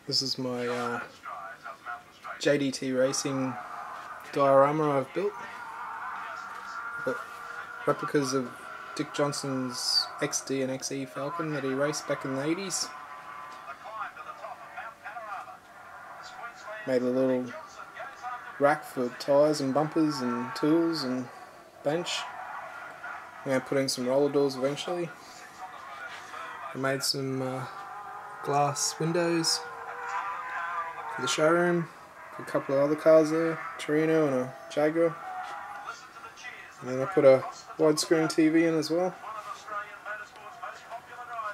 This is my JDT Racing diorama I've built. I've got replicas of Dick Johnson's XD and XE Falcon that he raced back in the 80s. Made a little rack for tyres and bumpers and tools and bench. I'm going to put in some roller doors eventually. I made some glass windows for the showroom, for a couple of other cars there, Torino and a Jaguar. And then I put a widescreen TV in as well,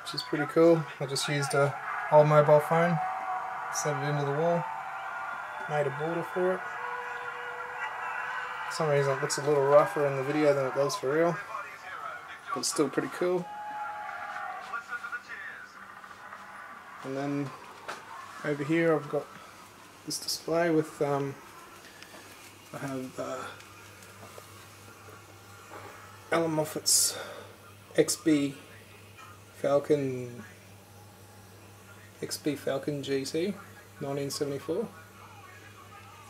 which is pretty cool. I just used an old mobile phone, set it into the wall, made a border for it. For some reason it looks a little rougher in the video than it does for real, but it's still pretty cool. And then over here I've got this display with I have Alan Moffat's XB Falcon GT 1974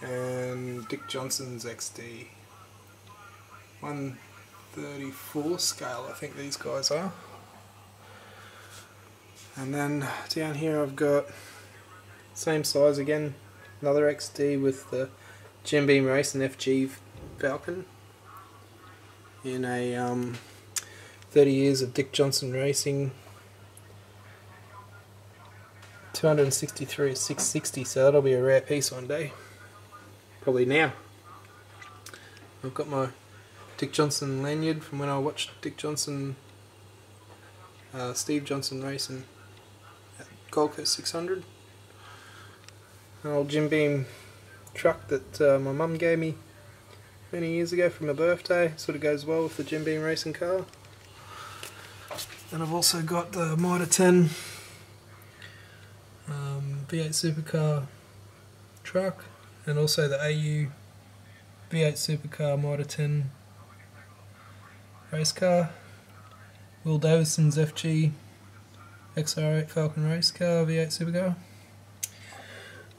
and Dick Johnson's XD 134 scale, I think these guys are. And then down here I've got same size again, another XD with the Jim Beam Racing FG Falcon in a 30 years of Dick Johnson racing, 263 660, so that'll be a rare piece one day, probably now. I've got my Dick Johnson lanyard from when I watched Steve Johnson racing at Gold Coast 600. An old Jim Beam truck that my mum gave me many years ago for my birthday. Sort of goes well with the Jim Beam racing car. And I've also got the Mitre 10 V8 supercar truck, and also the AU V8 supercar Mitre 10 race car. Will Davison's FG XR8 Falcon race car V8 supercar.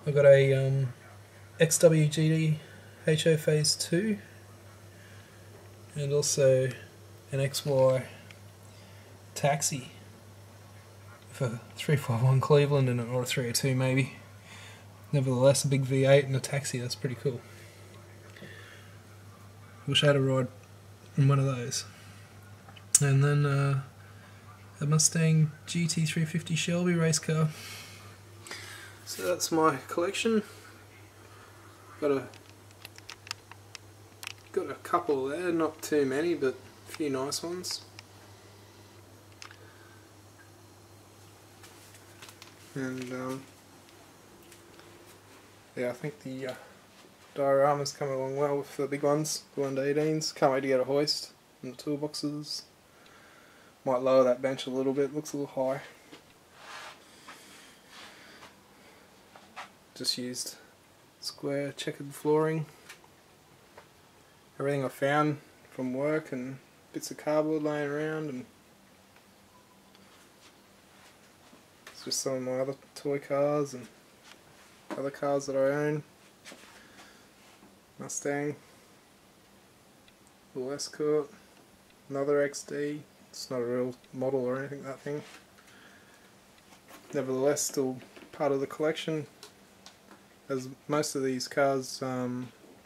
I've got a XWGD HO Phase 2 and also an XY taxi for 351 Cleveland and or a 302 maybe. Nevertheless, a big V8 and a taxi, that's pretty cool. Wish I had a ride in one of those. And then a Mustang GT350 Shelby race car. So that's my collection. Got a couple there, not too many, but a few nice ones. And yeah, I think the diorama's coming along well with the big ones, the 1-18s. Can't wait to get a hoist and the toolboxes. Might lower that bench a little bit, looks a little high. Just used square checkered flooring. Everything I found from work and bits of cardboard laying around, and it's just some of my other toy cars and other cars that I own. Mustang, little Escort, another XD. It's not a real model or anything, that thing. Nevertheless, still part of the collection. As most of these cars,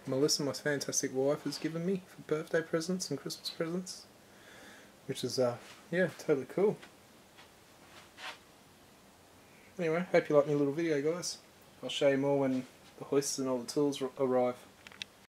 Melissa, my fantastic wife, has given me for birthday presents and Christmas presents, which is yeah, totally cool. Anyway, hope you like my little video, guys. I'll show you more when the hoists and all the tools arrive.